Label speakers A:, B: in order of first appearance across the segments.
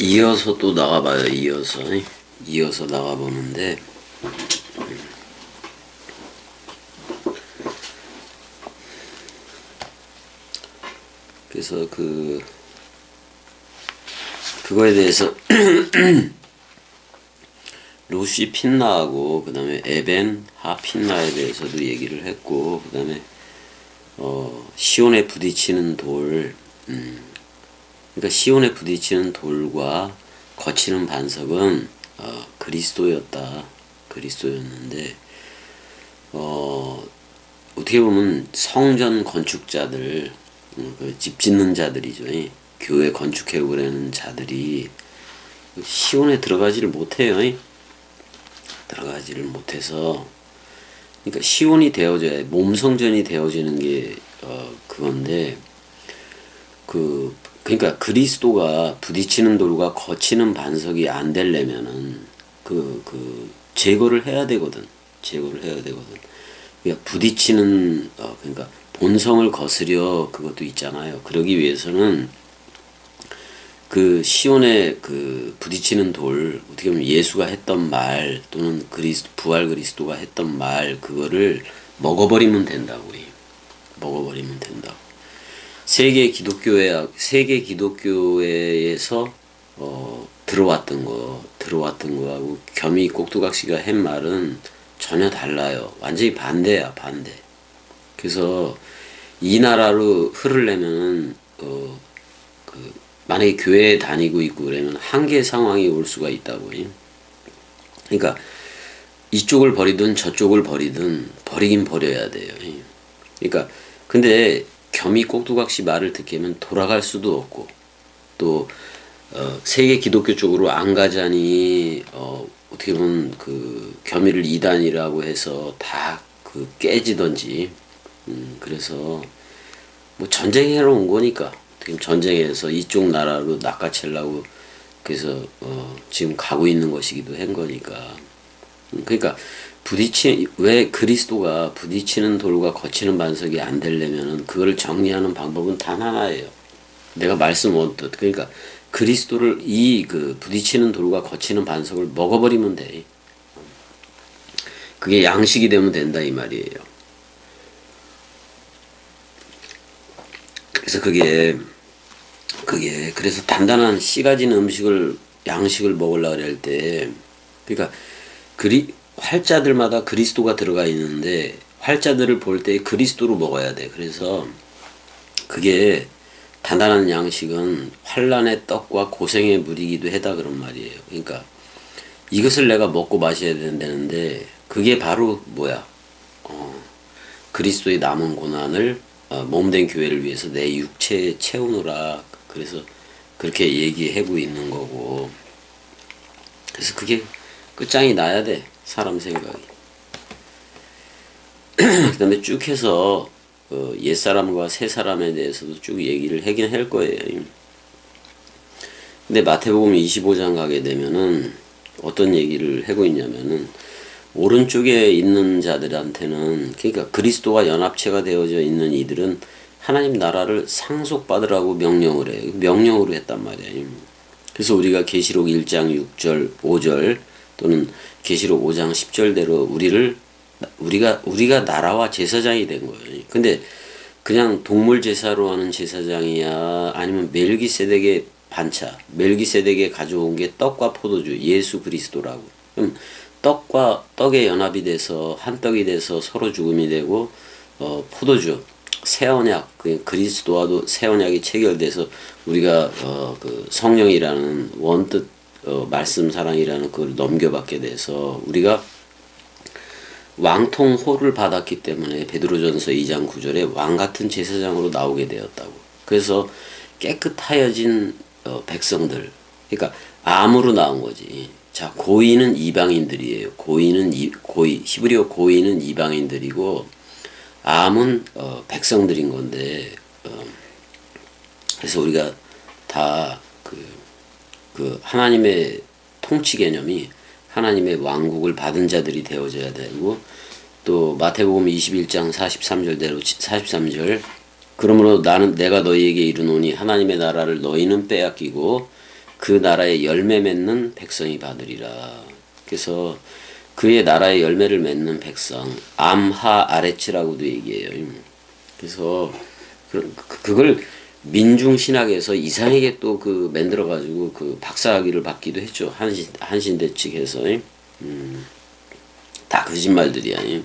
A: 이어서 또 나가봐요. 이어서 나가보는데, 그래서 그거에 대해서 루시 핀나하고 그 다음에 에벤 하핀나에 대해서도 얘기를 했고, 그 다음에 시온에 부딪히는 돌, 그러니까 시온에 부딪히는 돌과 거치는 반석은 그리스도였는데, 어떻게 보면 성전 건축자들, 집 짓는 자들이죠. 교회 건축해 오려는 자들이 시온에 들어가지를 못해요. 들어가지를 못해서, 그러니까 시온이 되어져야, 몸성전이 되어지는 게 그건데, 그러니까 그리스도가 부딪히는 돌과 거치는 반석이 안 되려면은 제거를 해야 되거든. 그러니까 부딪히는 그러니까 본성을 거스려 그것도 있잖아요. 그러기 위해서는 그 시온에 부딪히는 돌, 어떻게 보면 예수가 했던 말 또는 부활 그리스도가 했던 말, 그거를 먹어버리면 된다고. 먹어버리면 된다고. 세계 기독교회에서 들어왔던 거하고 겸이 꼭두각시가 한 말은 전혀 달라요. 완전히 반대야, 반대. 그래서 이 나라로 흐르려면은 만약에 교회에 다니고 있고 그러면 한계 상황이 올 수가 있다고. 그러니까 이쪽을 버리든 저쪽을 버리든 버리긴 버려야 돼요. 그러니까 근데 겸이 꼭두각시 말을 듣게 하면 돌아갈 수도 없고, 또 세계 기독교 쪽으로 안 가자니 어떻게 보면 겸이를 이단이라고 해서 다 깨지던지, 그래서 뭐 전쟁하러 온 거니까 지금 전쟁에서 이쪽 나라로 낚아채려고 그래서 지금 가고 있는 것이기도 한 거니까. 그러니까 왜 그리스도가 부딪히는 돌과 거치는 반석이 안 되려면은 그거를 정리하는 방법은 단 하나예요. 내가 말씀드렸듯, 그러니까 그리스도를 부딪히는 돌과 거치는 반석을 먹어버리면 돼. 그게 양식이 되면 된다 이 말이에요. 그래서 그래서 단단한 씨 가진 양식을 먹으려고 할 때, 그러니까 활자들마다 그리스도가 들어가 있는데 활자들을 볼 때 그리스도로 먹어야 돼. 그래서 그게 단단한 양식은 환난의 떡과 고생의 물이기도 하다 그런 말이에요. 그러니까 이것을 내가 먹고 마셔야 된다는데, 그게 바로 뭐야? 그리스도의 남은 고난을 몸된 교회를 위해서 내 육체에 채우노라. 그래서 그렇게 얘기하고 있는 거고, 그래서 그게 끝장이 나야 돼, 사람 생각이. 그 다음에 쭉 해서 옛사람과 새사람에 대해서도 쭉 얘기를 하긴 할 거예요. 근데 마태복음 25장 가게 되면은 어떤 얘기를 하고 있냐면은, 오른쪽에 있는 자들한테는, 그러니까 그리스도와 연합체가 되어져 있는 이들은 하나님 나라를 상속받으라고 명령을 해요. 명령으로 했단 말이에요. 그래서 우리가 계시록 1장 6절 5절 또는 계시록 5장 10절대로 우리가 나라와 제사장이 된 거예요. 근데 그냥 동물 제사로 하는 제사장이야, 아니면 멜기세덱의 반차, 멜기세덱에 가져온 게 떡과 포도주, 예수 그리스도라고. 그럼 떡에 연합이 돼서 한 떡이 돼서 서로 죽음이 되고, 포도주, 새 언약, 그리스도와도 새 언약이 체결돼서 우리가 성령이라는 원뜻 말씀 사랑이라는 그걸 넘겨받게 돼서 우리가 왕통호를 받았기 때문에 베드로전서 2장 9절에 왕같은 제사장으로 나오게 되었다고. 그래서 깨끗하여진 백성들, 그러니까 암으로 나온 거지. 자, 고의는 이방인들이에요. 히브리어 고의는 이방인들이고, 암은 백성들인 건데, 그래서 우리가 다 하나님의 통치 개념이 하나님의 왕국을 받은 자들이 되어져야 되고, 또 마태복음 21장 43절, 그러므로 내가 너희에게 이르노니 하나님의 나라를 너희는 빼앗기고 그 나라의 열매 맺는 백성이 받으리라. 그래서 그의 나라의 열매를 맺는 백성, 암하 아레츠라고도 얘기해요. 그래서 그걸 민중신학에서 이상하게 또 그 만들어가지고 그 박사학위를 받기도 했죠. 한신대 측에서. 다 거짓말들이야.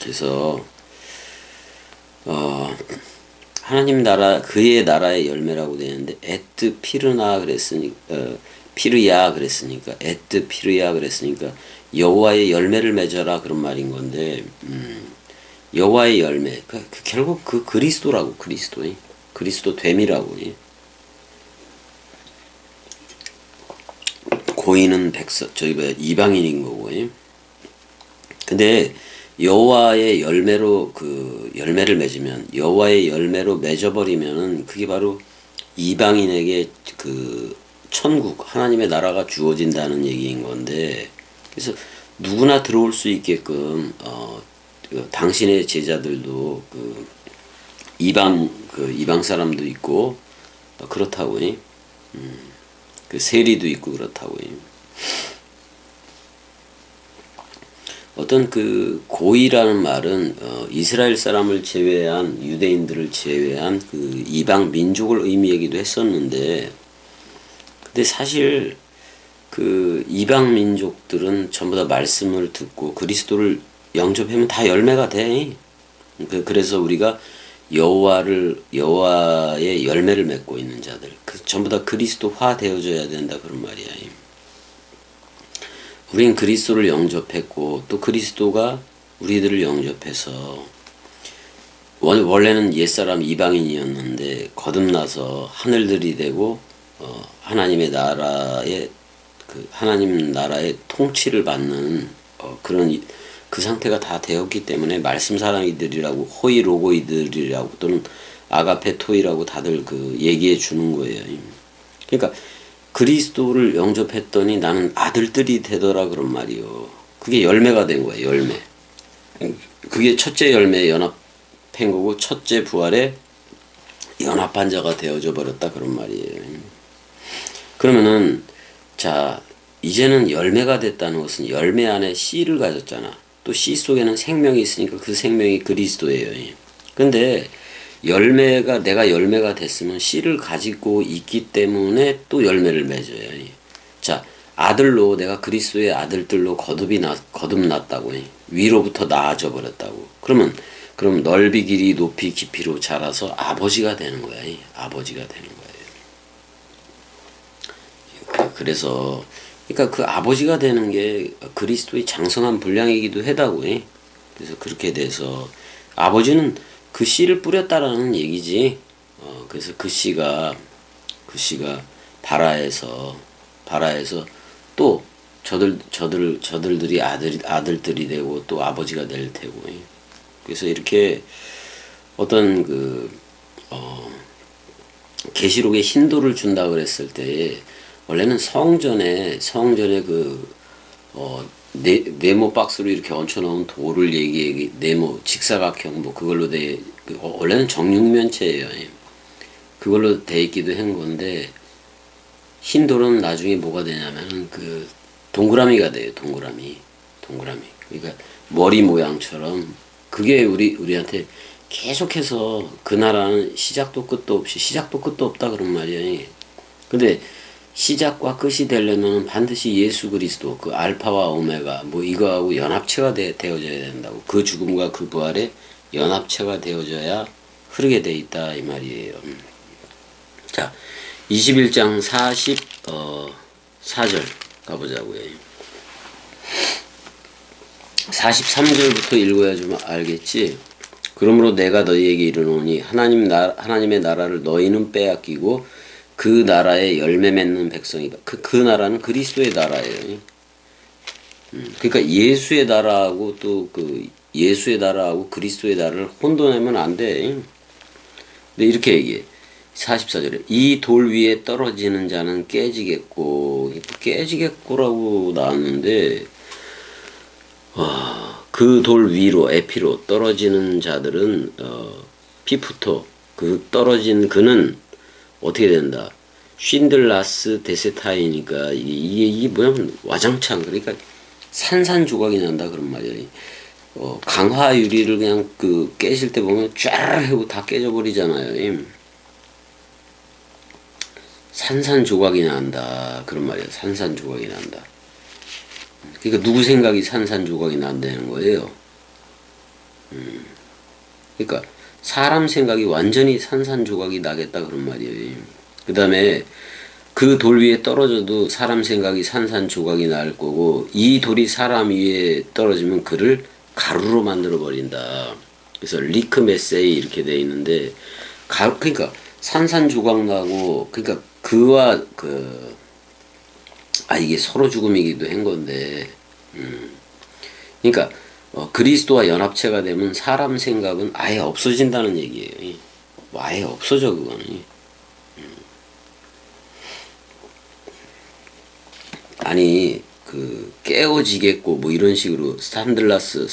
A: 그래서 하나님 나라 그의 나라의 열매라고 되는데 에트 피르나 그랬으니까 피르야 그랬으니까 에트 피르야 그랬으니까 여호와의 열매를 맺어라 그런 말인 건데 여호와의 열매 결국 그 그리스도라고 그리스도 됨이라고. 고인은 백성 저기 이방인인 거고. 근데 여호와의 열매로 그 열매를 맺으면 여호와의 열매로 맺어버리면은 그게 바로 이방인에게 그 천국 하나님의 나라가 주어진다는 얘기인 건데, 그래서 누구나 들어올 수 있게끔 그 당신의 제자들도 그 이방 사람도 있고 그렇다고. 그 세리도 있고 그렇다고. 어떤 그 고이라는 말은 이스라엘 사람을 제외한 유대인들을 제외한 그 이방 민족을 의미하기도 했었는데, 근데 사실 그 이방 민족들은 전부 다 말씀을 듣고 그리스도를 영접하면 다 열매가 돼. 그래서 우리가 여호와의 열매를 맺고 있는 자들, 전부 다 그리스도화 되어져야 된다 그런 말이야. 우린 그리스도를 영접했고 또 그리스도가 우리들을 영접해서 원래는 옛사람 이방인이었는데 거듭나서 하늘들이 되고 하나님 나라의 통치를 받는 그런 그 상태가 다 되었기 때문에 말씀 사랑이들이라고 호이 로고이들이라고 또는 아가페 토이라고 다들 그 얘기해 주는 거예요. 그러니까 그리스도를 영접했더니 나는 아들들이 되더라 그런 말이요. 그게 열매가 된 거예요. 열매. 그게 첫째 열매에 연합한 거고 첫째 부활에 연합한 자가 되어져 버렸다 그런 말이에요. 그러면은 자 이제는 열매가 됐다는 것은 열매 안에 씨를 가졌잖아. 또 씨 속에는 생명이 있으니까 그 생명이 그리스도예요. 근데 내가 열매가 됐으면 씨를 가지고 있기 때문에 또 열매를 맺어요. 자, 아들로 내가 그리스도의 아들들로 거듭났다고. 위로부터 나아져 버렸다고. 그럼 넓이 길이 높이 깊이로 자라서 아버지가 되는 거야. 아버지가 되는 거예요. 그래서 그러니까 그 아버지가 되는 게 그리스도의 장성한 분량이기도 하다고. 그래서 그렇게 돼서 아버지는 그 씨를 뿌렸다라는 얘기지. 그래서 그 씨가 발아에서 또 저들들이 아들들이 되고 또 아버지가 될 테고. 그래서 이렇게 어떤 계시록에 힌도를 준다 그랬을 때 원래는 성전에 네모 박스로 이렇게 얹혀놓은 돌을 네모 직사각형 그걸로 원래는 정육면체예요. 그걸로 돼 있기도 한 건데 흰 돌은 나중에 뭐가 되냐면은 그 동그라미가 돼요. 동그라미. 그러니까 머리 모양처럼 그게 우리한테 계속해서 그 나라는 시작도 끝도 없다 그런 말이에요. 근데 시작과 끝이 되려면 반드시 예수 그리스도 그 알파와 오메가 이거하고 연합체가 되어져야 된다고. 그 죽음과 그 부활에 연합체가 되어져야 흐르게 돼 있다 이 말이에요. 자, 21장 44절 가보자고요. 43절부터 읽어야 좀 알겠지. 그러므로 내가 너희에게 이르노니 하나님의 나라를 너희는 빼앗기고 그 나라의 열매 맺는 백성이다. 그 나라는 그리스도의 나라예요. 그러니까 예수의 나라하고 또 예수의 나라하고 그리스도의 나라를 혼돈하면 안 돼. 근데 이렇게 얘기해. 44절에 이 돌 위에 떨어지는 자는 깨지겠고라고 나왔는데 그 돌 위로 에피로 떨어지는 자들은 피프토 그 떨어진 그는 어떻게 된다? 쉰들라스 데세타이니까 이게 뭐냐면 와장창, 그러니까 산산조각이 난다 그런 말이야. 강화 유리를 그냥 그 깨실 때 보면 쫙 하고 다 깨져버리잖아요. 산산조각이 난다 그런 말이야. 산산조각이 난다. 그러니까 누구 생각이 산산조각이 난다는 거예요. 그러니까 사람 생각이 완전히 산산조각이 나겠다 그런 말이에요. 그 다음에 그 돌 위에 떨어져도 사람 생각이 산산조각이 날 거고, 이 돌이 사람 위에 떨어지면 그를 가루로 만들어 버린다. 그래서 리크메세이 이렇게 돼 있는데, 그러니까 산산조각 나고, 그러니까 그와 이게 서로 죽음이기도 한 건데, 그러니까 그리스도와 연합체가 되면 사람 생각은 아예 없어진다는 얘기예요. 아예 없어져 그거는. 아니 그 깨어지겠고 뭐 이런 식으로 산들라스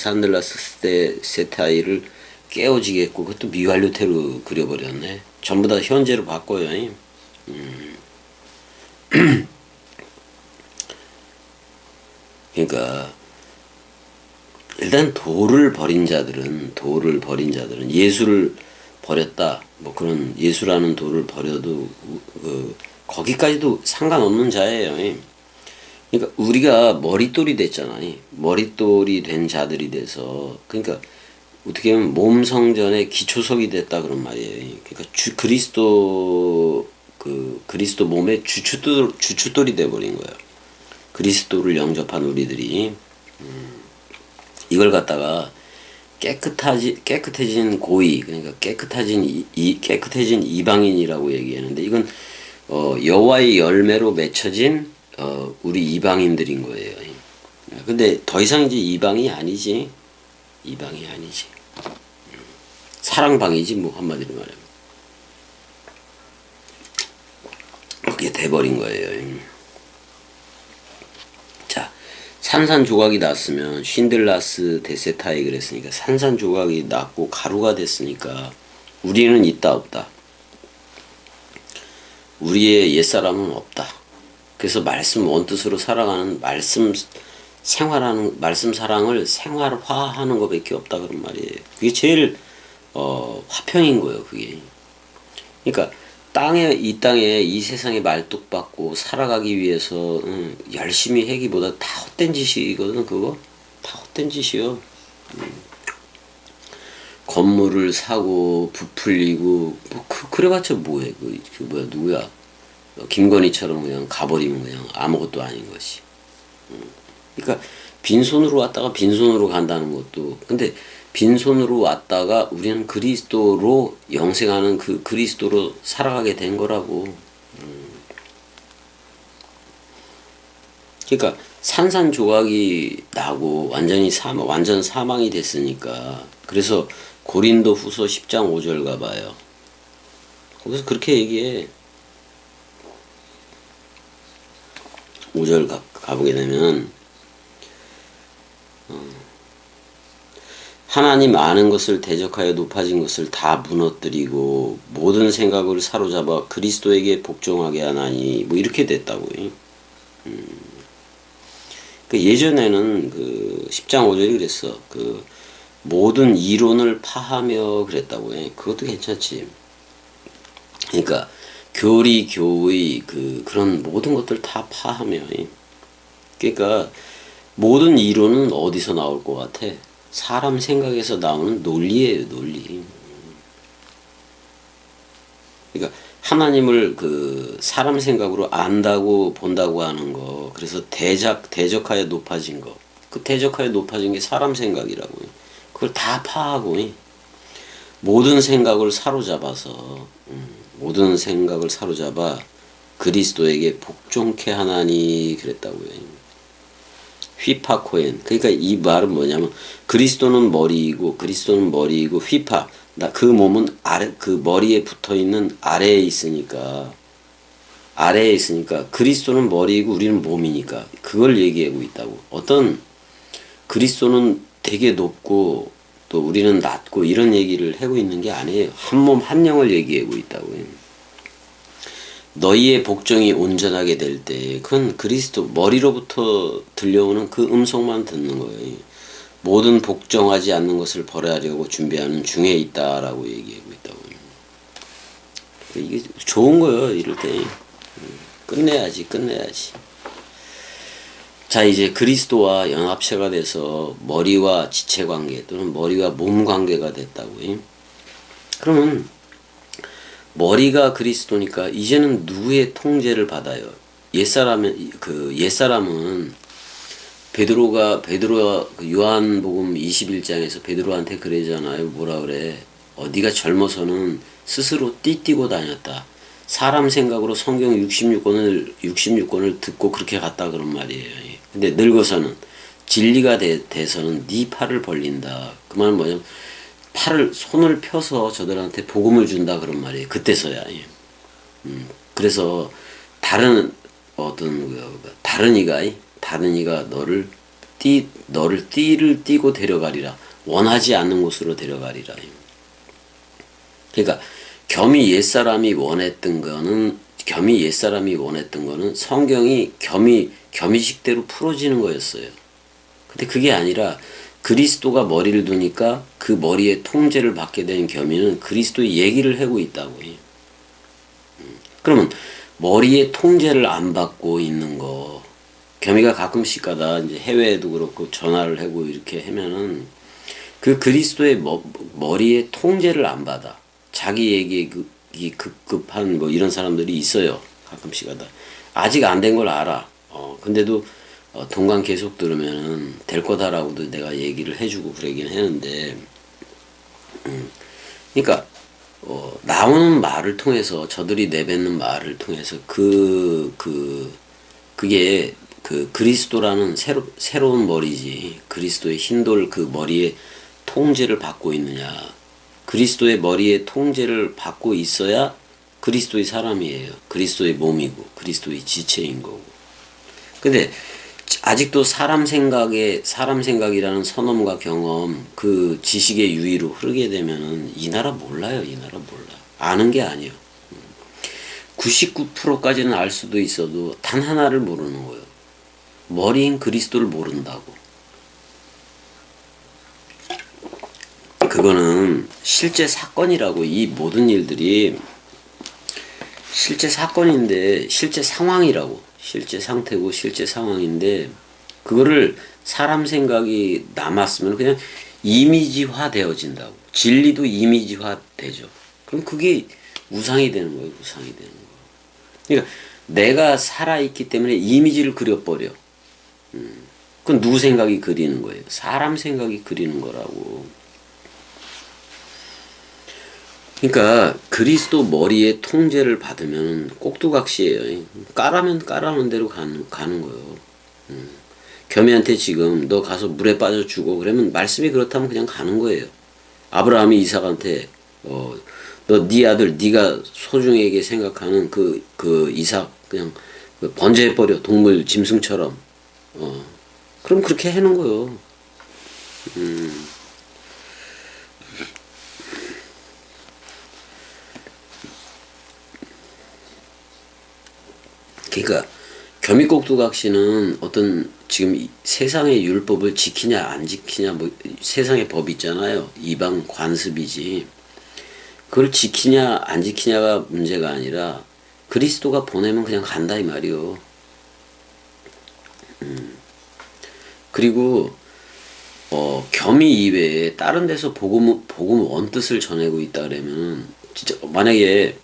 A: 세타이를 깨어지겠고, 그것도 미완료태로 그려버렸네. 전부 다 현재로 바꿔요. 그러니까 일단 돌을 버린 자들은 예수를 버렸다, 뭐 그런 예수라는 돌을 버려도 거기까지도 상관없는 자예요. 그러니까 우리가 머릿돌이 됐잖아요. 머릿돌이 된 자들이 돼서, 그러니까 어떻게 보면 몸 성전의 기초석이 됐다 그런 말이에요. 그러니까 그리스도 몸의 주춧돌이 돼 버린 거예요. 그리스도를 영접한 우리들이 이걸 갖다가 깨끗해진 고의, 그러니까 깨끗해진 이방인이라고 얘기하는데, 이건 여호와의 열매로 맺혀진 우리 이방인들인 거예요. 근데 더 이상 이제 이방이 아니지. 사랑방이지 뭐, 한마디로 말하면. 그게 돼버린 거예요. 자, 산산조각이 났으면 쉰들라스 데세타이 그랬으니까, 산산조각이 났고 가루가 됐으니까 우리는 있다 없다? 우리의 옛사람은 없다. 그래서 말씀 원뜻으로 살아가는 말씀 사랑을 생활화하는 것밖에 없다 그런 말이에요. 그게 제일 화평인 거예요. 그게. 그러니까 이 땅에 이 세상에 말뚝박고 살아가기 위해서 열심히 하기보다 다 헛된 짓이거든. 그거 다 헛된 짓이요. 건물을 사고 부풀리고 뭐 그래봤자 뭐해. 뭐야, 누구야, 김건희처럼 그냥 가버리면 그냥 아무것도 아닌 것이. 그러니까 빈손으로 왔다가 빈손으로 간다는 것도, 근데 빈손으로 왔다가 우리는 그리스도로 영생하는 그 그리스도로 살아가게 된 거라고. 그러니까 산산조각이 나고 완전 사망이 됐으니까, 그래서 고린도 후서 10장 5절 가봐요. 거기서 그렇게 얘기해. 5절 가보게 되면, 하나님 아는 것을 대적하여 높아진 것을 다 무너뜨리고 모든 생각을 사로잡아 그리스도에게 복종하게 하나니, 뭐 이렇게 됐다고요. 예전에는 그 10장 5절이 그랬어. 그 모든 이론을 파하며 그랬다고요. 그것도 괜찮지. 그러니까 교리, 교의, 그런 모든 것들 다 파하며. 그러니까 모든 이론은 어디서 나올 것 같아? 사람 생각에서 나오는 논리예요, 논리. 그러니까 하나님을 사람 생각으로 안다고 본다고 하는 거, 그래서 대적하여 높아진 거, 그 대적하여 높아진 게 사람 생각이라고요. 그걸 다 파하고 모든 생각을 사로잡아 그리스도에게 복종케 하나니 그랬다고요. 휘파코엔. 그러니까 이 말은 뭐냐면, 그리스도는 머리이고 휘파, 그 몸은 그 머리에 붙어있는 아래에 있으니까 그리스도는 머리이고 우리는 몸이니까 그걸 얘기하고 있다고. 어떤 그리스도는 되게 높고 또 우리는 낮고 이런 얘기를 하고 있는 게 아니에요. 한 몸 한 영을 얘기하고 있다고요. 너희의 복종이 온전하게 될 때 그건 그리스도 머리로부터 들려오는 그 음성만 듣는 거예요. 모든 복종하지 않는 것을 벌하려고 준비하는 중에 있다라고 얘기하고 있다고. 이게 좋은 거예요. 이럴 때 끝내야지. 자, 이제 그리스도와 연합체가 돼서 머리와 지체 관계 또는 머리와 몸 관계가 됐다고요. 그러면 머리가 그리스도니까 이제는 누구의 통제를 받아요? 옛사람은 베드로가 요한복음 21장에서 베드로한테 그러잖아요. 뭐라 그래? 네가 젊어서는 스스로 띠뛰고 다녔다. 사람 생각으로 성경 66권을 듣고 그렇게 갔다 그런 말이에요. 근데 늙어서는 진리가 돼서는 네 팔을 벌린다. 그 말은 뭐냐면 손을 펴서 저들한테 복음을 준다 그런 말이에요. 그때서야. 그래서 다른 이가 너를 띠를 띠고 데려가리라. 원하지 않는 곳으로 데려가리라. 그러니까 겸이 옛사람이 원했던 거는 성경이 겸이식대로 풀어지는 거였어요. 근데 그게 아니라 그리스도가 머리를 두니까 그 머리의 통제를 받게 된 겸이는 그리스도의 얘기를 하고 있다고요. 그러면 머리의 통제를 안 받고 있는 거, 겸이가 가끔씩 가다 이제 해외에도 그렇고 전화를 하고 이렇게 하면은 그 그리스도의 머리의 통제를 안 받아. 자기 얘기에 급급한 뭐 이런 사람들이 있어요. 가끔씩 하다. 아직 안 된 걸 알아. 근데도 동강 계속 들으면은 될 거다라고도 내가 얘기를 해주고 그러긴 했는데, 그러니까 나오는 말을 통해서 저들이 내뱉는 말을 통해서 그게 그 그리스도라는 새로운 머리지. 그리스도의 흰돌 그 머리에 통제를 받고 있느냐. 그리스도의 머리에 통제를 받고 있어야 그리스도의 사람이에요. 그리스도의 몸이고 그리스도의 지체인 거고. 근데 아직도 사람 생각이라는 선험과 경험, 그 지식의 유의로 흐르게 되면은 이 나라 몰라요. 아는 게 아니에요. 99%까지는 알 수도 있어도 단 하나를 모르는 거예요. 머리인 그리스도를 모른다고. 그거는 실제 사건이라고. 이 모든 일들이 실제 사건인데 실제 상황이라고. 실제 상태고 실제 상황인데 그거를 사람 생각이 남았으면 그냥 이미지화 되어진다고. 진리도 이미지화 되죠. 그럼 그게 우상이 되는 거예요. 그러니까 내가 살아있기 때문에 이미지를 그려버려. 그건 누구 생각이 그리는 거예요? 사람 생각이 그리는 거라고. 그러니까 그리스도 머리에 통제를 받으면 꼭두각시예요. 까라면 까라는 대로 가는 거예요. 겸이한테 지금 너 가서 물에 빠져 죽어 그러면 말씀이 그렇다면 그냥 가는 거예요. 아브라함이 이삭한테 너 네 아들 네가 소중하게 생각하는 그 이삭 그냥 번제해버려. 동물 짐승처럼. 그럼 그렇게 해놓은 거예요. 그러니까 겸이꼭두각시는 어떤 지금 세상의 율법을 지키냐 안 지키냐 뭐 세상의 법 있잖아요. 이방 관습이지. 그걸 지키냐 안 지키냐가 문제가 아니라 그리스도가 보내면 그냥 간다 이 말이요. 그리고 겸이 이외에 다른 데서 복음 원뜻을 전하고 있다 그러면 진짜 만약에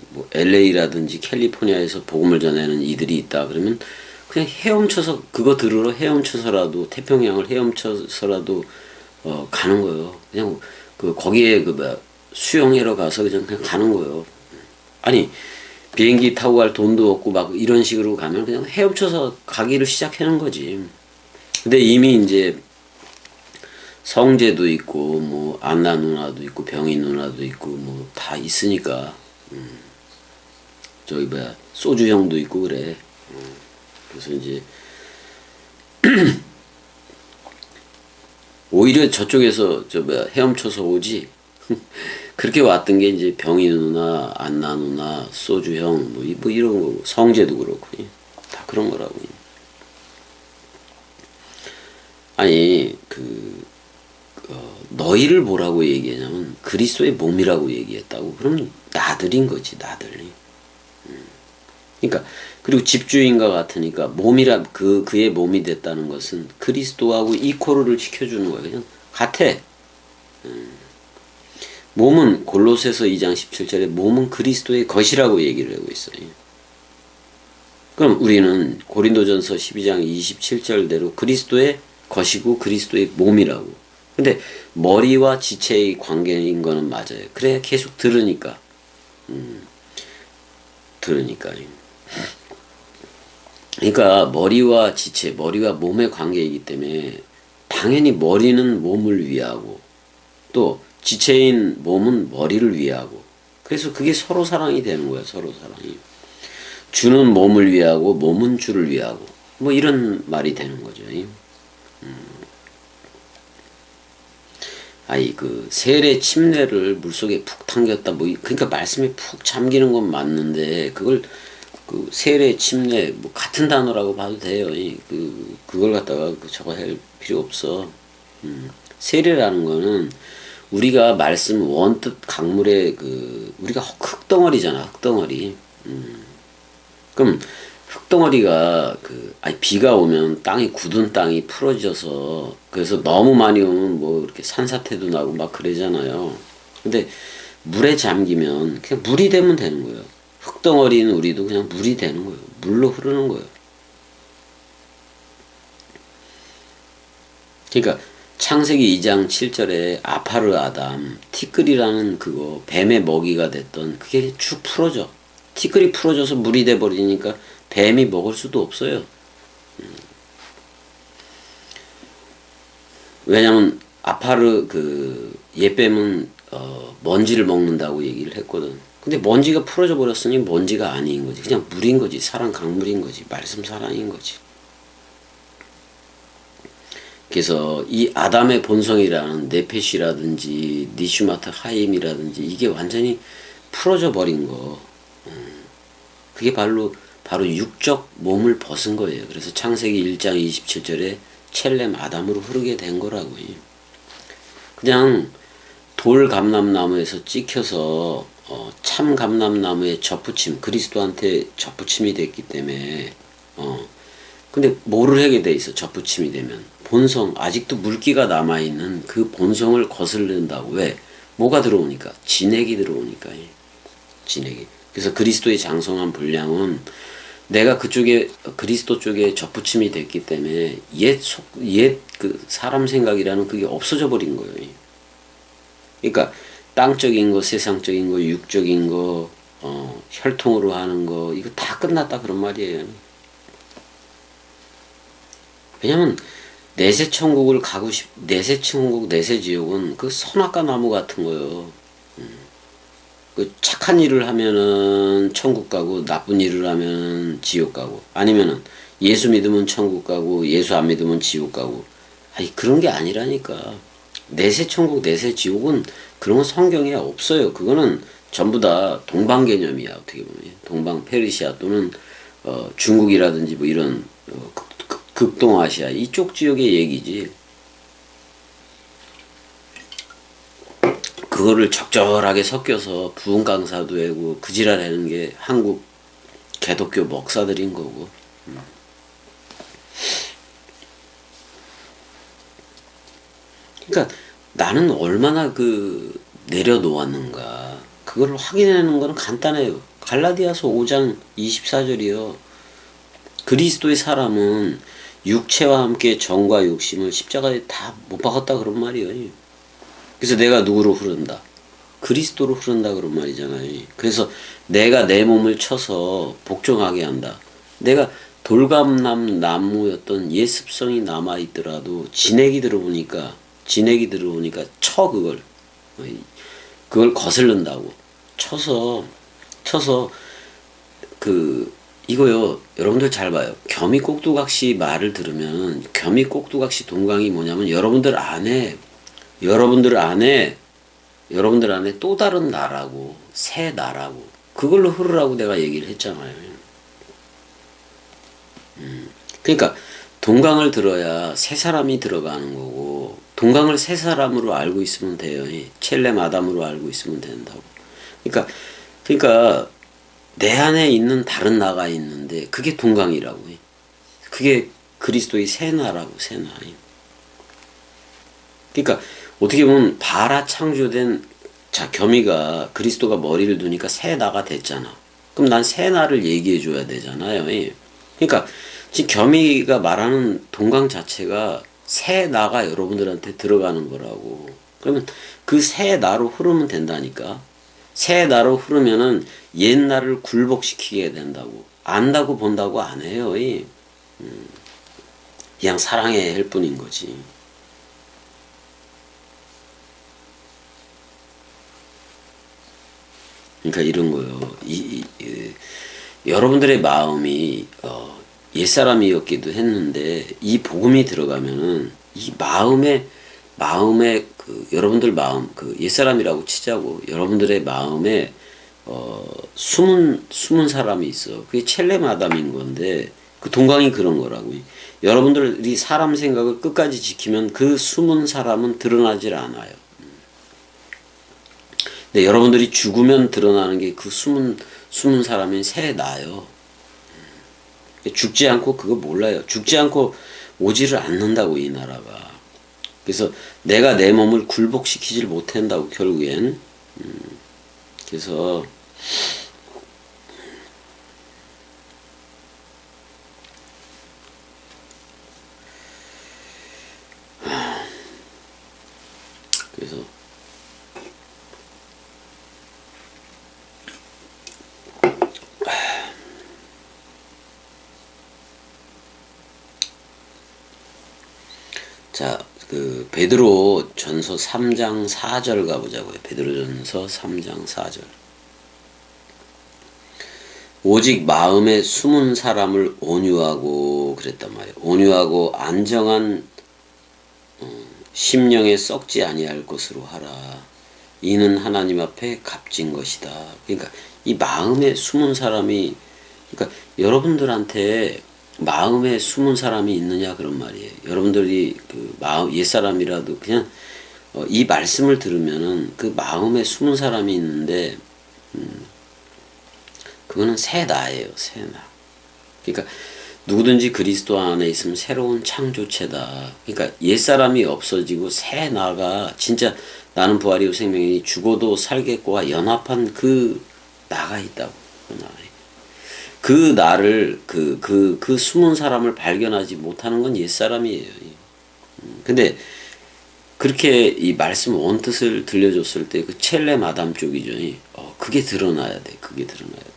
A: 뭐 LA라든지 캘리포니아에서 복음을 전하는 이들이 있다 그러면 그냥 헤엄쳐서 그거 들으러 헤엄쳐서라도 태평양을 헤엄쳐서라도 가는 거예요. 그냥 거기에 수영하러 가서 그냥 가는 거예요. 아니 비행기 타고 갈 돈도 없고 막 이런 식으로 가면 그냥 헤엄쳐서 가기를 시작하는 거지. 근데 이미 이제 성제도 있고 뭐 안나 누나도 있고 병희 누나도 있고 뭐 다 있으니까 저기 소주 형도 있고 그래. 그래서 이제 오히려 저쪽에서 헤엄쳐서 오지. 그렇게 왔던 게 이제 병이 누나, 안나 누나, 소주형, 뭐 이런 거, 성제도 그렇고, 다 그런 거라고. 아니, 너희를 뭐라고 얘기하냐면, 그리스도의 몸이라고 얘기했다고. 그럼 나들인 거지, 나들. 그러니까, 그리고 집주인과 같으니까, 그의 몸이 됐다는 것은 그리스도하고 이코르를 시켜주는 거예요. 그냥 같아. 몸은 골로새서 2장 17절에 몸은 그리스도의 것이라고 얘기를 하고 있어요. 그럼 우리는 고린도전서 12장 27절대로 그리스도의 것이고 그리스도의 몸이라고. 근데 머리와 지체의 관계인 거는 맞아요. 그래 계속 들으니까. 들으니까요. 그러니까 머리와 지체, 머리와 몸의 관계이기 때문에 당연히 머리는 몸을 위하고 또 지체인 몸은 머리를 위하고 그래서 그게 서로 사랑이 되는 거야. 서로 사랑이. 주는 몸을 위하고 몸은 주를 위하고 뭐 이런 말이 되는 거죠. 아이 그 세례 침례를 물속에 푹 당겼다 뭐 그러니까 말씀에 푹 잠기는 건 맞는데 그걸 그 세례 침례 뭐 같은 단어라고 봐도 돼요. 그걸 갖다가 저거 할 필요 없어. 세례라는 거는 우리가 말씀 원뜻 강물의 우리가 흙덩어리잖아. 흙덩어리. 그럼 흙덩어리가 아니 비가 오면 땅이 굳은 땅이 풀어져서 그래서 너무 많이 오면 뭐 이렇게 산사태도 나고 막 그러잖아요. 근데 물에 잠기면 그냥 물이 되면 되는 거예요. 흙덩어리인 우리도 그냥 물이 되는 거예요. 물로 흐르는 거예요. 그러니까 창세기 2장 7절에 아파르 아담 티끌이라는 그거 뱀의 먹이가 됐던 그게 쭉 풀어져. 티끌이 풀어져서 물이 돼 버리니까 뱀이 먹을 수도 없어요. 왜냐면 아파르 옛뱀은 먼지를 먹는다고 얘기를 했거든. 근데 먼지가 풀어져 버렸으니 먼지가 아닌 거지. 그냥 물인 거지. 사랑 강물인 거지. 말씀 사랑인 거지. 그래서 이 아담의 본성이라는 네페시라든지 니슈마트 하임이라든지 이게 완전히 풀어져 버린 거. 그게 바로 육적 몸을 벗은 거예요. 그래서 창세기 1장 27절에 첼렘 아담으로 흐르게 된 거라고요. 그냥 돌 감람나무에서 찍혀서 참 감람나무에 접붙임 그리스도한테 접붙임이 됐기 때문에 근데 뭐를 하게 돼 있어 접붙임이 되면 본성 아직도 물기가 남아있는 그 본성을 거스른다고. 왜? 뭐가 들어오니까 진액이 들어오니까. 진액이. 그래서 그리스도의 장성한 분량은 내가 그쪽에 그리스도 쪽에 접붙임이 됐기 때문에 옛 사람 생각이라는 그게 없어져 버린 거예요. 그러니까 땅적인 거, 세상적인 거, 육적인 거, 혈통으로 하는 거 이거 다 끝났다 그런 말이에요. 왜냐면 내세 천국을 내세 천국, 내세 지옥은 그 선악과 나무 같은 거요. 그 착한 일을 하면은 천국 가고 나쁜 일을 하면 지옥 가고 아니면은 예수 믿으면 천국 가고 예수 안 믿으면 지옥 가고 아니 그런 게 아니라니까. 내세 천국 내세 지옥은 그런 건 성경에 없어요. 그거는 전부 다 동방 개념이야. 어떻게 보면 동방 페르시아 또는 중국이라든지 뭐 이런 극동아시아 이쪽 지역의 얘기지. 그거를 적절하게 섞여서 부흥 강사도 하고 그 지랄 하는 게 한국 개독교 목사들인 거고. 그러니까 나는 얼마나 내려놓았는가 그거를 확인하는 거는 간단해요. 갈라디아서 5장 24절이요. 그리스도의 사람은 육체와 함께 정과 욕심을 십자가에 다 못 박았다 그런 말이에요. 그래서 내가 누구로 흐른다? 그리스도로 흐른다 그런 말이잖아요. 그래서 내가 내 몸을 쳐서 복종하게 한다. 내가 돌감람 나무였던 옛 습성이 남아있더라도 진액이 들어오니까 쳐 그걸 거슬른다고. 쳐서 이거요. 여러분들 잘 봐요. 겸이꼭두각시 말을 들으면 겸이꼭두각시 동강이 뭐냐면 여러분들 안에 여러분들 안에 또 다른 나라고 새 나라고 그걸로 흐르라고 내가 얘기를 했잖아요. 그러니까 동강을 들어야 새 사람이 들어가는 거고 동강을 새 사람으로 알고 있으면 돼요. 첼렘 아담으로 알고 있으면 된다고. 그러니까 내 안에 있는 다른 나가 있는데 그게 동강이라고. 그게 그리스도의 새 나라고 새 나. 그러니까 어떻게 보면 바라 창조된 자 겸이가 그리스도가 머리를 두니까 새 나가 됐잖아. 그럼 난 새 나를 얘기해 줘야 되잖아요. 그러니까 지금 겸이가 말하는 동강 자체가 새 나가 여러분들한테 들어가는 거라고. 그러면 그 새 나로 흐르면 된다니까. 새 나로 흐르면은 옛 나를 굴복시키게 된다고. 안다고 본다고 안 해요. 그냥 사랑해야 할 뿐인 거지. 그러니까 이런 거요. 여러분들의 마음이 옛사람이었기도 했는데 이 복음이 들어가면은 이 마음에 그 여러분들 마음 그 옛사람이라고 치자고 여러분들의 마음에 숨은 사람이 있어. 그게 첼렘 아담인 건데 그 동강이 그런 거라고. 여러분들이 사람 생각을 끝까지 지키면 그 숨은 사람은 드러나질 않아요. 근데 여러분들이 죽으면 드러나는 게 그 숨은 사람인 새 나요. 죽지 않고 그거 몰라요. 죽지 않고 오지를 않는다고 이 나라가. 그래서 내가 내 몸을 굴복시키질 못한다고 결국엔. 그래서 자, 그 베드로 전서 3장 4절 가보자고요. 베드로 전서 3장 4절. 오직 마음에 숨은 사람을 온유하고 그랬단 말이에요. 온유하고 안정한 심령에 썩지 아니할 것으로 하라. 이는 하나님 앞에 값진 것이다. 그러니까 이 마음에 숨은 사람이 그러니까 여러분들한테 마음에 숨은 사람이 있느냐 그런 말이에요. 여러분들이 그 마음 옛사람이라도 그냥 이 말씀을 들으면은 그 마음에 숨은 사람이 있는데 그거는 새 나예요. 새 나. 그러니까 누구든지 그리스도 안에 있으면 새로운 창조체다. 그러니까 옛사람이 없어지고 새 나가 진짜 나는 부활이요 생명이니 죽어도 살겠고와 연합한 그 나가 있다고. 그 나를 그 숨은 사람을 발견하지 못하는 건 옛사람이에요. 근데 그렇게 이 말씀 원뜻을 들려줬을 때 그 첼렘 아담 쪽이죠. 그게 드러나야 돼. 그게 드러나야 돼.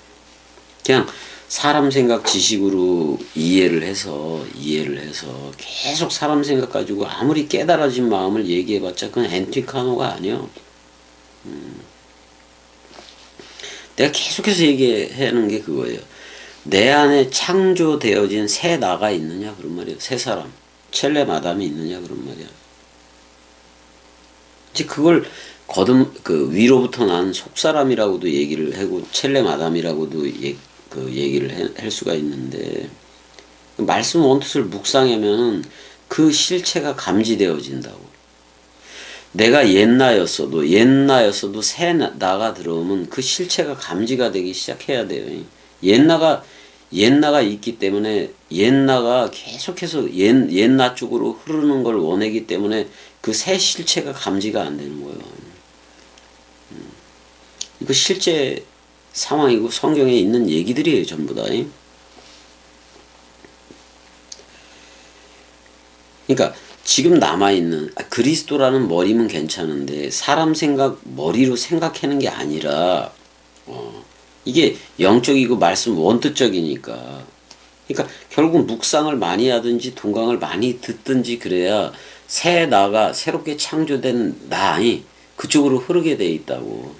A: 그냥 사람 생각 지식으로 이해를 해서 계속 사람 생각 가지고 아무리 깨달아진 마음을 얘기해봤자 그건 앤티카노가 아니야. 내가 계속해서 얘기하는 게 그거예요. 내 안에 창조되어진 새 나가 있느냐 그런 말이에요. 새 사람, 첼렘 아담이 있느냐 그런 말이야. 이제 그걸 그 위로부터 난 속사람이라고도 얘기를 하고 첼렘 아담이라고도 얘기를 할 수가 있는데 말씀 원뜻을 묵상하면은 그 실체가 감지되어진다고. 내가 옛나였어도 새 나가 들어오면 그 실체가 감지가 되기 시작해야 돼요. 옛나가 있기 때문에 옛나가 계속해서 옛나 쪽으로 흐르는 걸 원하기 때문에 그 새 실체가 감지가 안 되는 거예요. 이거 실제 상황이고 성경에 있는 얘기들이에요. 전부 다. 그러니까 지금 남아있는 그리스도라는 머리면 괜찮은데 사람 생각 머리로 생각하는 게 아니라 이게 영적이고 말씀 원뜻적이니까 그러니까 결국 묵상을 많이 하든지 동강을 많이 듣든지 그래야 새 나가 새롭게 창조된 나이 그쪽으로 흐르게 돼 있다고.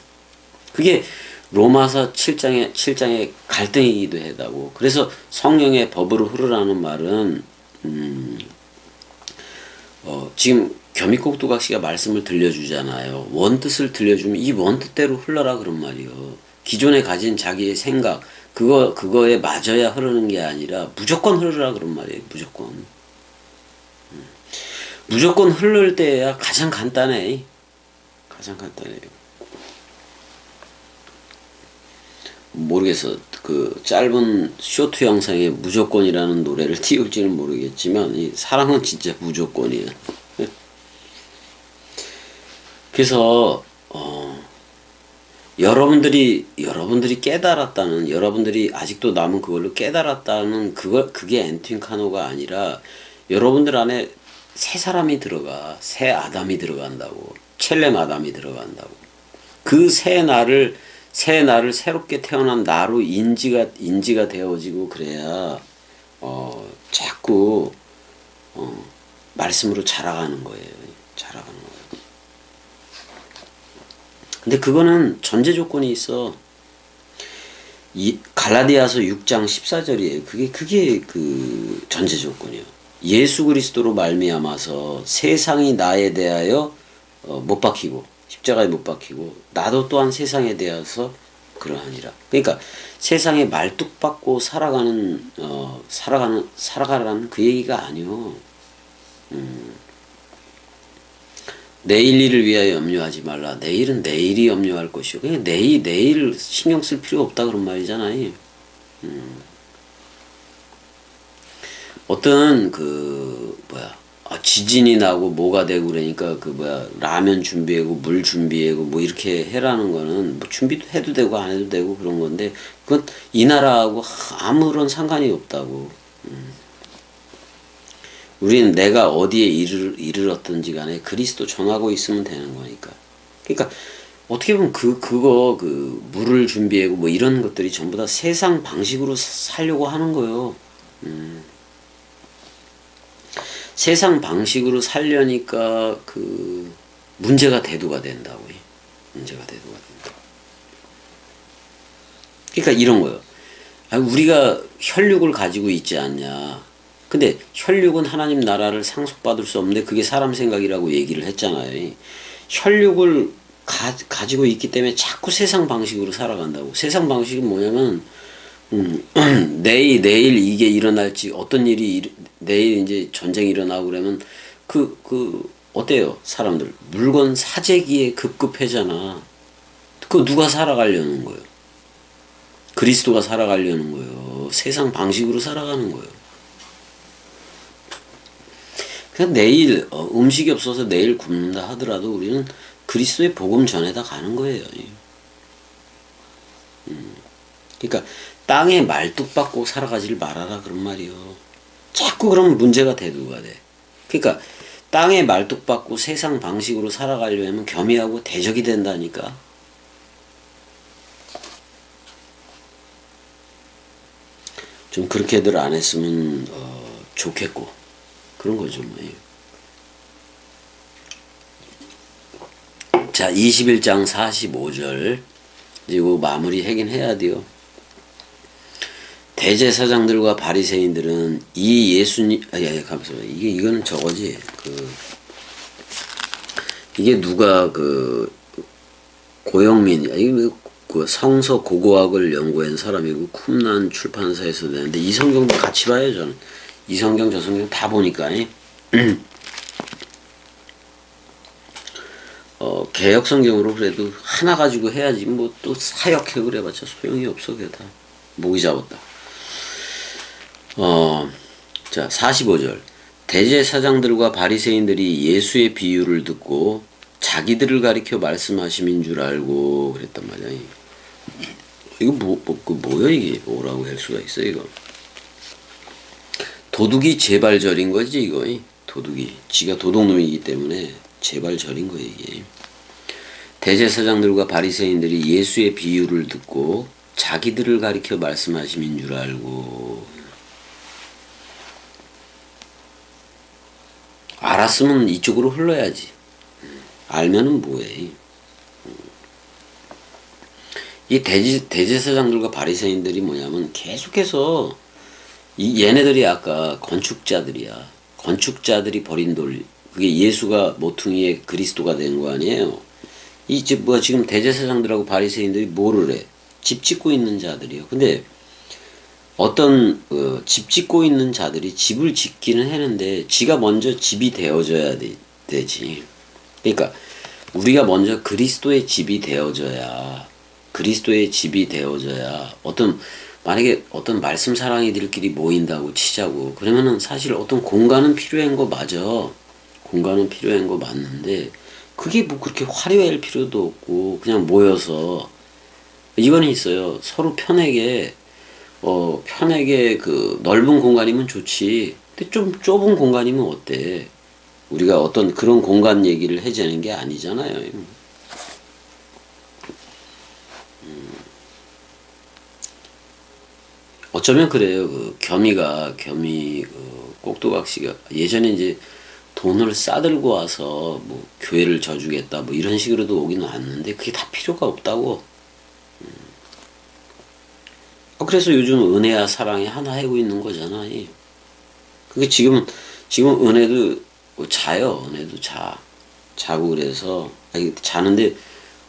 A: 그게 로마서 7장의 갈등이기도 하다고. 그래서 성령의 법으로 흐르라는 말은 지금 겸이곡두각시가 말씀을 들려주잖아요. 원뜻을 들려주면 이 원뜻대로 흘러라 그런 말이요. 기존에 가진 자기의 생각 그거에 맞아야 흐르는 게 아니라 무조건 흐르라 그런 말이에요. 무조건. 무조건 흐를 때야 가장 간단해. 가장 간단해요. 모르겠어. 그 짧은 쇼트 영상에 무조건이라는 노래를 띄울지는 모르겠지만 이 사랑은 진짜 무조건이에요. 그래서 여러분들이 깨달았다는, 여러분들이 아직도 남은 그걸로 깨달았다는 그게 엔트윈카노가 아니라 여러분들 안에 새 사람이 들어가, 새 아담이 들어간다고, 첼렘 아담이 들어간다고. 그 새 나를 새롭게 태어난 나로 인지가 되어지고 그래야 자꾸 말씀으로 자라가는 거예요. 자라가는 거예요. 근데 그거는 전제 조건이 있어. 이 갈라디아서 6장 14절이에요. 그게 그 전제 조건이에요. 예수 그리스도로 말미암아서 세상이 나에 대하여 못 박히고 십자가에 못 박히고 나도 또한 세상에 대해서 그러하니라. 그러니까 세상에 말뚝박고 살아가라는 그 얘기가 아니요. 내일 일을 위하여 염려하지 말라. 내일은 내일이 염려할 것이요. 그냥 내일 신경 쓸 필요 없다 그런 말이잖아요. 어떤 지진이 나고 뭐가 되고 그러니까 라면 준비하고 물 준비하고 뭐 이렇게 해라는 거는 뭐 준비도 해도 되고 안 해도 되고 그런 건데 그건 이 나라하고 아무런 상관이 없다고. 우리는 내가 어디에 이르렀든지 간에 그리스도 전하고 있으면 되는 거니까. 그러니까 어떻게 보면 물을 준비하고 뭐 이런 것들이 전부 다 세상 방식으로 살려고 하는 거예요. 세상 방식으로 살려니까 문제가 대두가 된다고. 문제가 대두가 된다. 그러니까 이런 거예요. 우리가 혈육을 가지고 있지 않냐. 근데 혈육은 하나님 나라를 상속받을 수 없는데 그게 사람 생각이라고 얘기를 했잖아요. 혈육을 가지고 있기 때문에 자꾸 세상 방식으로 살아간다고. 세상 방식은 뭐냐면 내일 이게 일어날지 어떤 일이 내일 이제 전쟁이 일어나고 그러면 어때요? 사람들 물건 사재기에 급급해잖아. 그거 누가 살아가려는 거예요? 그리스도가 살아가려는 거예요. 세상 방식으로 살아가는 거예요. 그냥 내일 음식이 없어서 내일 굶는다 하더라도 우리는 그리스도의 복음 전에다 가는 거예요. 그러니까 땅에 말뚝박고 살아가지를 말아라 그런 말이요. 자꾸 그러면 문제가 대두가 돼. 그러니까 땅에 말뚝박고 세상 방식으로 살아가려면 겸이하고 대적이 된다니까. 좀 그렇게들 안 했으면 좋겠고 그런 거죠. 뭐. 자, 21장 45절 이거 마무리 하긴 해야 돼요. 대제사장들과 바리새인들은 이 예수님 감사합니다. 이거는 저거지. 이게 누가 고영민이야. 이거 성서 고고학을 연구한 사람이고 쿰난 출판사에서 내는데 이 성경도 같이 봐요. 저는 이 성경 저 성경 다 보니까 개역 성경으로 그래도 하나 가지고 해야지 뭐 또 사역해 그래봤자 소용이 없어. 그게 다 목이 잡았다. 자 45절 대제사장들과 바리새인들이 예수의 비유를 듣고 자기들을 가리켜 말씀하심인 줄 알고 그랬단 말이야. 이거 뭐야 이게 뭐라고 할 수가 있어 이거. 도둑이 제발저린 거지 이거. 도둑이 지가 도둑놈이기 때문에 제발저린 거야 이게. 대제사장들과 바리새인들이 예수의 비유를 듣고 자기들을 가리켜 말씀하심인 줄 알고. 알았으면 이쪽으로 흘러야지. 알면은 뭐해. 이 대제사장들과 바리새인들이 뭐냐면 계속해서 얘네들이 아까 건축자들이야. 건축자들이 버린 돌 그게 예수가 모퉁이의 그리스도가 된 거 아니에요. 지금 대제사장들하고 바리새인들이 뭐를 해? 집 짓고 있는 자들이요. 근데 어떤 집 짓고 있는 자들이 집을 짓기는 하는데 지가 먼저 집이 되어져야 되지. 그러니까 우리가 먼저 그리스도의 집이 되어져야 만약에 어떤 말씀 사랑이들끼리 모인다고 치자고 그러면은 사실 어떤 공간은 필요한 거 맞아. 공간은 필요한 거 맞는데 그게 뭐 그렇게 화려할 필요도 없고 그냥 모여서 이거는 있어요. 서로 편하게 그 넓은 공간이면 좋지. 근데 좀 좁은 공간이면 어때? 우리가 어떤 그런 공간 얘기를 해자는 게 아니잖아요. 어쩌면 그래요. 겸이 꼭두각시가 예전에 이제 돈을 싸들고 와서 뭐 교회를 져주겠다 뭐 이런 식으로도 오긴 왔는데 그게 다 필요가 없다고. 그래서 요즘 은혜와 사랑이 하나 하고 있는 거잖아. 그게 지금 은혜도 자요. 은혜도 자고 그래서 자는데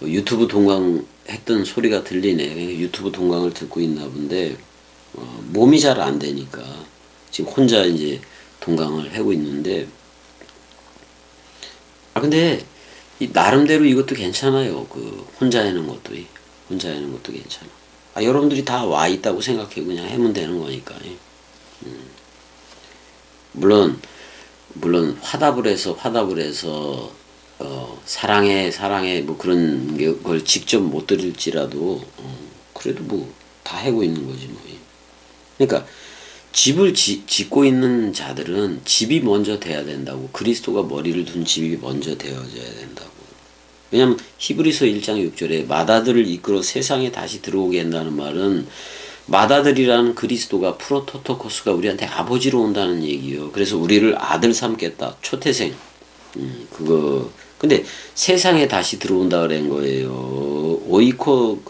A: 유튜브 동강 했던 소리가 들리네. 유튜브 동강을 듣고 있나 본데 몸이 잘 안 되니까 지금 혼자 이제 동강을 하고 있는데 근데 나름대로 이것도 괜찮아요. 그 혼자 하는 것도 괜찮아. 여러분들이 다 와 있다고 생각해 그냥 하면 되는 거니까. 물론 화답을 해서 사랑해 뭐 그런 걸 직접 못 드릴지라도 그래도 뭐 다 하고 있는 거지 뭐. 그러니까 집을 짓고 있는 자들은 집이 먼저 돼야 된다고. 그리스도가 머리를 둔 집이 먼저 되어져야 된다고. 왜냐면 히브리서 1장 6절에 맏아들을 이끌어 세상에 다시 들어오게 한다는 말은 맏아들이라는 그리스도가 프로토토코스가 우리한테 아버지로 온다는 얘기요. 그래서 우리를 아들 삼겠다. 초태생. 그거. 근데 세상에 다시 들어온다 그런 거예요. 오이코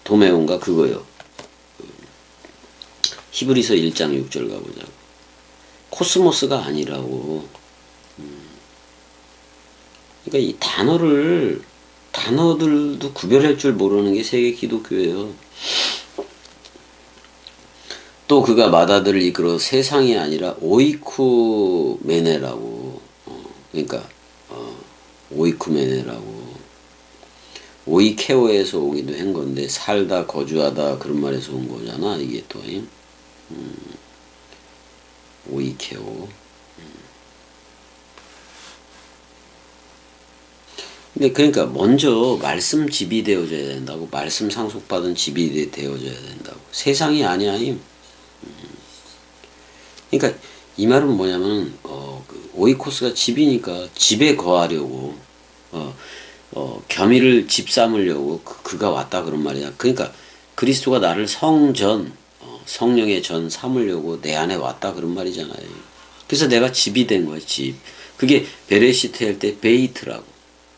A: 도메온가 그거요. 히브리서 1장 6절 가보자고. 코스모스가 아니라고. 그러니까 이 단어들도 구별할 줄 모르는 게 세계 기독교예요. 또 그가 맏아들을 이끌어 세상이 아니라 오이쿠메네라고. 그러니까 오이쿠메네라고. 오이케오에서 오기도 한 건데 살다 거주하다 그런 말에서 온 거잖아. 이게 또 오이케오. 근데 그러니까 먼저 말씀 집이 되어져야 된다고. 말씀 상속받은 집이 되어져야 된다고. 세상이 아니야. 그러니까 이 말은 뭐냐면 그 오이코스가 집이니까 집에 거하려고 겸이를 집 삼으려고 그가 왔다 그런 말이야. 그러니까 그리스도가 나를 성령의 전 삼으려고 내 안에 왔다 그런 말이잖아요. 그래서 내가 집이 된 거야. 집. 그게 베레시트 할 때 베이트라고.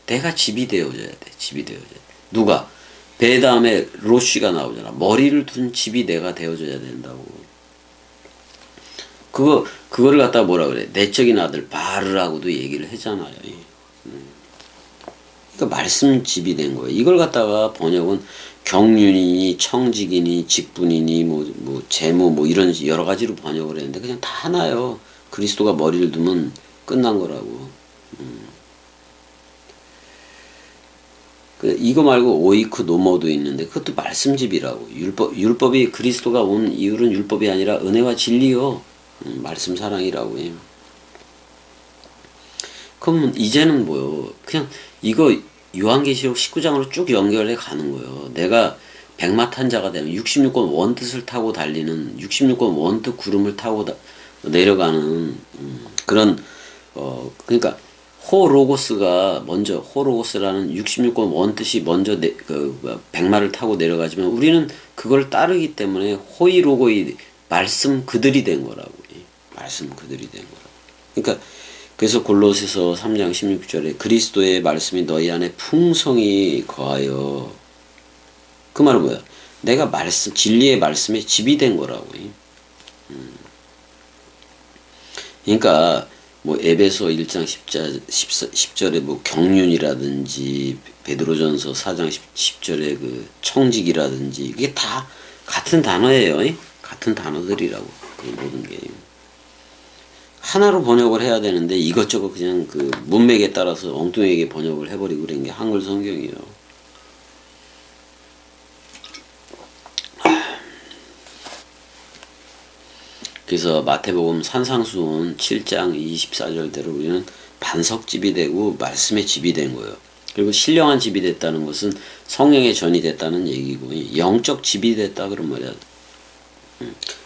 A: 내가 집이 되어져야 돼. 집이 되어져야 돼. 누가? 배 다음에 로쉬가 나오잖아. 머리를 둔 집이 내가 되어져야 된다고. 그거를 갖다가 뭐라 그래? 내적인 아들 바르라고도 얘기를 했잖아요. 그러니까 말씀 집이 된 거예요. 이걸 갖다가 번역은 경륜이니 청직이니 직분이니 뭐 재무 뭐 이런 여러 가지로 번역을 했는데 그냥 다 하나요. 그리스도가 머리를 두면 끝난 거라고. 이거 말고 오이크 노모도 있는데 그것도 말씀집이라고. 율법이 그리스도가 온 이유는 율법이 아니라 은혜와 진리요. 말씀 사랑이라고. 그럼 이제는 뭐요? 그냥 이거 요한계시록 19장으로 쭉 연결해 가는 거예요. 내가 백마탄자가 되면 66권 원뜻을 타고 달리는 66권 원뜻 구름을 타고 내려가는 그런 그러니까 호로고스라는 66권 원뜻이 먼저 백마를 타고 내려가지만 우리는 그걸 따르기 때문에 호이로고이 말씀 그들이 된 거라고. 말씀 그들이 된 거라고. 그러니까 그래서 골로새서 3장 16절에 그리스도의 말씀이 너희 안에 풍성히 거하여. 그 말은 뭐야? 내가 진리의 말씀에 집이 된 거라고. 그러니까 뭐 에베소 1장 10절에 뭐 경륜이라든지 베드로전서 4장 10절에 그 청직이라든지 이게 다 같은 단어예요. 같은 단어들이라고. 그 모든 게 하나로 번역을 해야 되는데 이것저것 그냥 그 문맥에 따라서 엉뚱하게 번역을 해버리고 그런 게 한글 성경이에요. 그래서 마태복음 산상수훈 7장 24절대로 우리는 반석집이 되고 말씀의 집이 된 거예요. 그리고 신령한 집이 됐다는 것은 성령의 전이 됐다는 얘기고, 영적 집이 됐다 그런 말이야.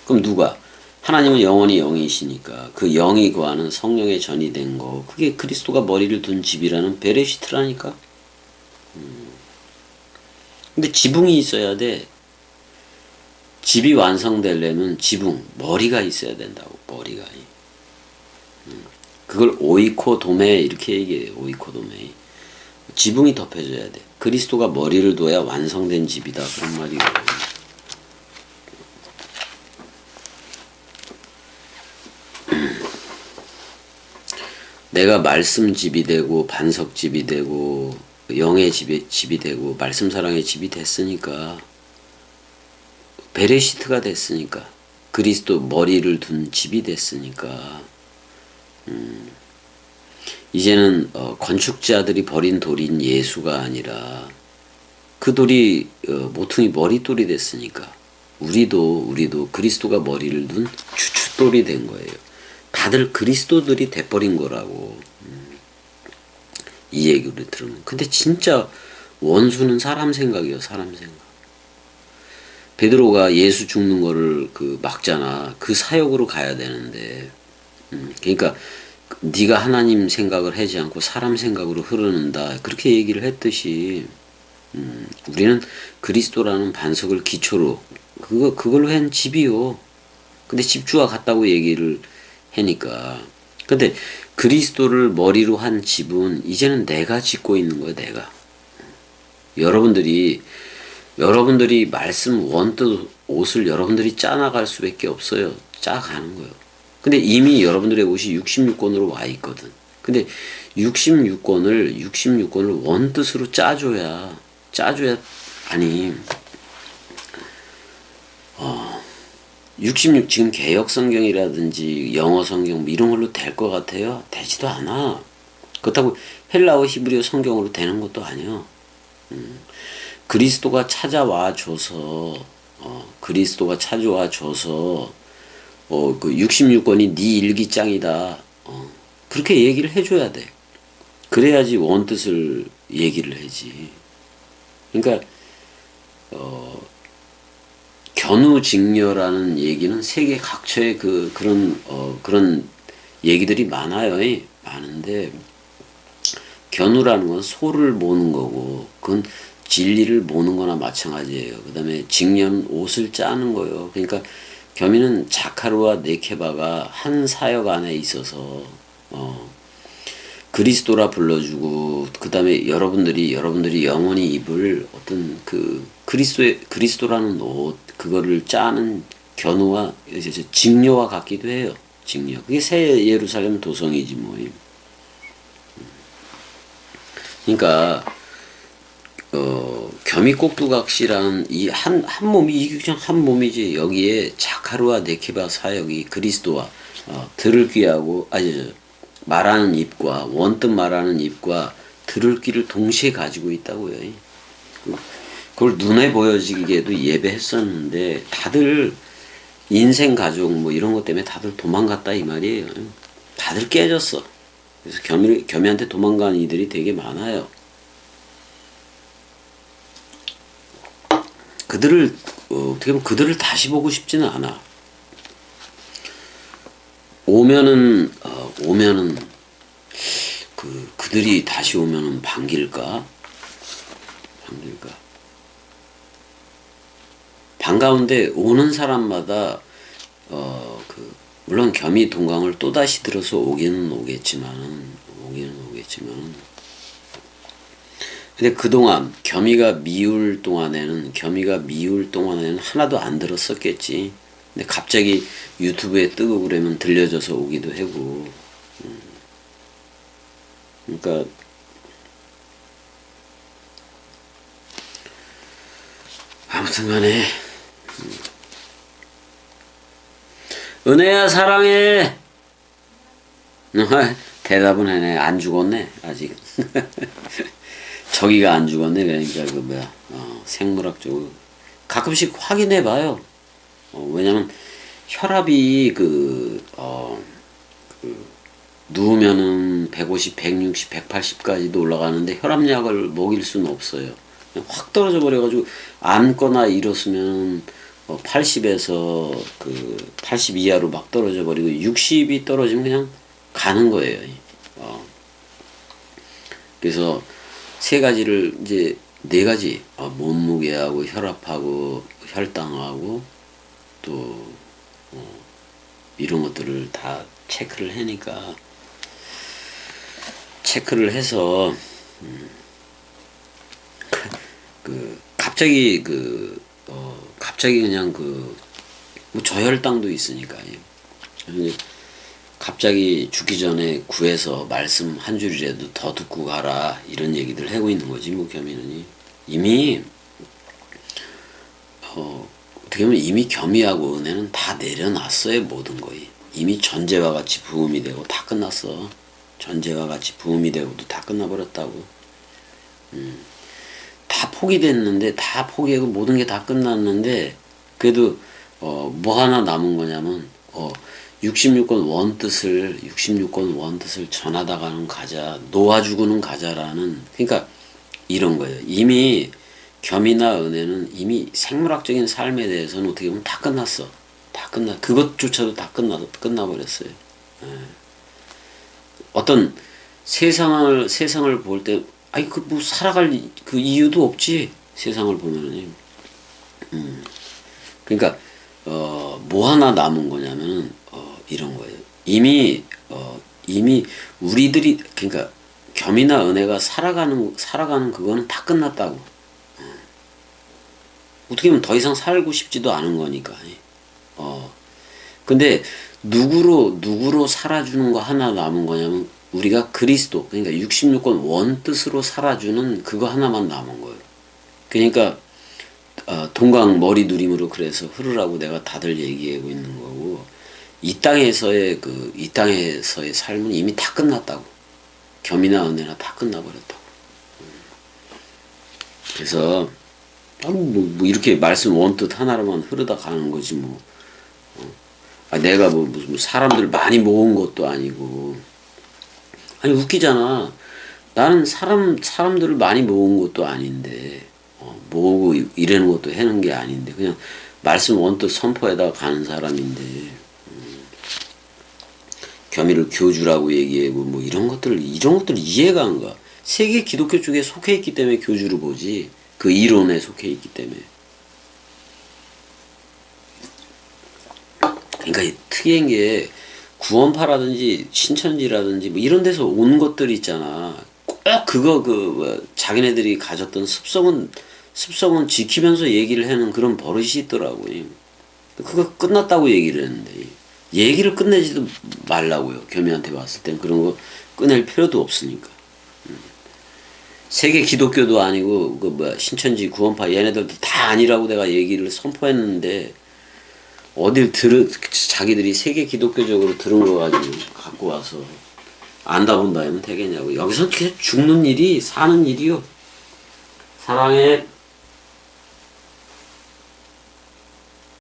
A: 그럼 누가? 하나님은 영원히 영이시니까 그 영이 거하는 성령의 전이 된 거, 그게 그리스도가 머리를 둔 집이라는 베레시트라니까. 근데 지붕이 있어야 돼. 집이 완성되려면 지붕, 머리가 있어야 된다고. 머리가. 그걸 오이코도메 이렇게 얘기해요. 오이코도메. 지붕이 덮여져야 돼. 그리스도가 머리를 둬야 완성된 집이다 그런 말이고. 내가 말씀 집이 되고 반석 집이 되고 영의 집이 되고 말씀 사랑의 집이 됐으니까, 베레시트가 됐으니까, 그리스도 머리를 둔 집이 됐으니까, 이제는 건축자들이 버린 돌인 예수가 아니라 그 돌이 모퉁이 머릿돌이 됐으니까 우리도 그리스도가 머리를 둔 주춧돌이 된 거예요. 다들 그리스도들이 돼버린 거라고. 이 얘기를 들으면. 근데 진짜 원수는 사람 생각이에요. 사람 생각. 베드로가 예수 죽는 거를 그 막잖아. 그 사역으로 가야 되는데, 그러니까 네가 하나님 생각을 하지 않고 사람 생각으로 흐르는다 그렇게 얘기를 했듯이, 우리는 그리스도라는 반석을 기초로 그걸로 한 집이요. 근데 집주와 같다고 얘기를 하니까. 근데 그리스도를 머리로 한 집은 이제는 내가 짓고 있는 거야. 내가. 여러분들이 말씀 원뜻 옷을 여러분들이 짜나갈 수밖에 없어요. 짜가는 거예요. 근데 이미 여러분들의 옷이 66권으로 와 있거든. 근데 66권을 원뜻으로 짜줘야 아니 66 지금 개역 성경이라든지 영어 성경 뭐 이런 걸로 될 것 같아요? 되지도 않아. 그렇다고 헬라어 히브리어 성경으로 되는 것도 아니야. 그리스도가 찾아와 줘서 그 66권이 네 일기장이다. 그렇게 얘기를 해줘야 돼. 그래야지 원뜻을 얘기를 하지. 그러니까 견우직녀라는 얘기는 세계 각처에 그런 얘기들이 많아요. 많은데 견우라는 건 소를 모는 거고, 그건 진리를 모는 거나 마찬가지예요. 그 다음에 직녀는 옷을 짜는 거예요. 그러니까 겸이는 자카르와 네케바가 한 사역 안에 있어서 그리스도라 불러주고, 그 다음에 여러분들이 영원히 입을 어떤 그 그리스도라는 옷, 그거를 짜는 견우와 직녀와 같기도 해요. 직녀. 그게 새 예루살렘 도성이지 뭐. 그러니까 겸이꼭두각시라는 이 한 몸이, 이게 그냥 한 몸이지. 여기에 자카르와 네케바 사역이 그리스도와 들을 귀하고 말하는 입과 원뜻 말하는 입과 들을 귀를 동시에 가지고 있다고요. 그걸 눈에 보여지게도 예배했었는데 다들 인생 가족 뭐 이런 것 때문에 다들 도망갔다 이 말이에요. 다들 깨졌어. 그래서 겸이한테 도망간 이들이 되게 많아요. 어떻게 보면 그들을 다시 보고 싶지는 않아. 오면은 그들이 다시 오면은 반길까? 반가운데 오는 사람마다 물론 겸이 동강을 또 다시 들어서 오기는 오겠지만 근데 그동안 겸이가 미울 동안에는 하나도 안 들었었겠지. 근데 갑자기 유튜브에 뜨고 그러면 들려져서 오기도 하고. 그러니까 아무튼간에 은혜야 사랑해. 대답은 해네. 안 죽었네 아직. 저기가 안 죽었네. 그러니까 그 뭐야 생물학적으로 가끔씩 확인해 봐요. 왜냐면 혈압이 누우면은 150, 160, 180까지도 올라가는데 혈압약을 먹일 수는 없어요. 그냥 확 떨어져 버려가지고 앉거나 일었으면 80에서 80 이하로 막 떨어져 버리고 60이 떨어지면 그냥 가는 거예요. 그래서 세 가지를 이제 네 가지 몸무게하고 혈압하고 혈당하고 또 이런 것들을 다 체크를 하니까 체크를 해서 갑자기 갑자기 그냥 뭐 저혈당도 있으니까 갑자기 죽기 전에 구해서 말씀 한 줄이라도 더 듣고 가라 이런 얘기들 하고 있는 거지. 뭐 겸이는 이미 어떻게 보면 이미 겸이하고 은혜는 다 내려놨어요. 모든 거이 이미 전제와 같이 부음이 되고 다 끝났어. 전제와 같이 부음이 되고도 다 끝나버렸다고. 다 포기됐는데 다 포기하고 모든 게 다 끝났는데 그래도 뭐 하나 남은 거냐면 66권 원뜻을 전하다가는 가자, 놓아주고는 가자라는, 그러니까 이런 거예요. 이미 겸이나 은혜는 이미 생물학적인 삶에 대해서는 어떻게 보면 다 끝났어. 그것조차도 다 끝나버렸어요. 어떤 세상을 볼 때, 아니, 뭐 살아갈 그 이유도 없지. 세상을 보면은. 그러니까, 뭐 하나 남은 거냐면은, 이런 거예요. 이미 우리들이, 그러니까, 겸이나 은혜가 살아가는 그거는 다 끝났다고. 어떻게 보면 더 이상 살고 싶지도 않은 거니까. 근데, 누구로 살아주는 거 하나 남은 거냐면, 우리가 그리스도, 그러니까 66권 원뜻으로 살아주는 그거 하나만 남은 거예요. 그러니까, 동강 머리 누림으로 그래서 흐르라고 내가 다들 얘기하고 있는 거고, 이 땅에서의 삶은 이미 다 끝났다고. 겸이나 은혜나 다 끝나버렸다고. 그래서, 뭐 이렇게 말씀 원뜻 하나로만 흐르다 가는 거지, 뭐. 내가 무슨 사람들 많이 모은 것도 아니고. 아니, 웃기잖아. 나는 사람들을 많이 모은 것도 아닌데, 모으고 이러는 것도 해는 게 아닌데, 그냥 말씀 원뜻 선포에다가 가는 사람인데, 겸이를 교주라고 얘기하고, 뭐 이런 것들 이해가 안 가. 세계 기독교 쪽에 속해 있기 때문에 교주를 보지, 그 이론에 속해 있기 때문에. 그러니까 특이한 게 구원파라든지 신천지라든지 뭐 이런 데서 온 것들 있잖아. 꼭 그거 자기네들이 가졌던 습성은 지키면서 얘기를 하는 그런 버릇이 있더라고요. 그거 끝났다고 얘기를 했는데 얘기를 끝내지도 말라고요. 겸이한테 왔을 땐 그런 거 꺼낼 필요도 없으니까. 세계 기독교도 아니고 신천지 구원파 얘네들도 다 아니라고 내가 얘기를 선포했는데 자기들이 세계 기독교적으로 들은 거 가지고 갖고 와서 안다 본다 하면 되겠냐고. 여기서 그냥 죽는 일이 사는 일이요. 사랑해.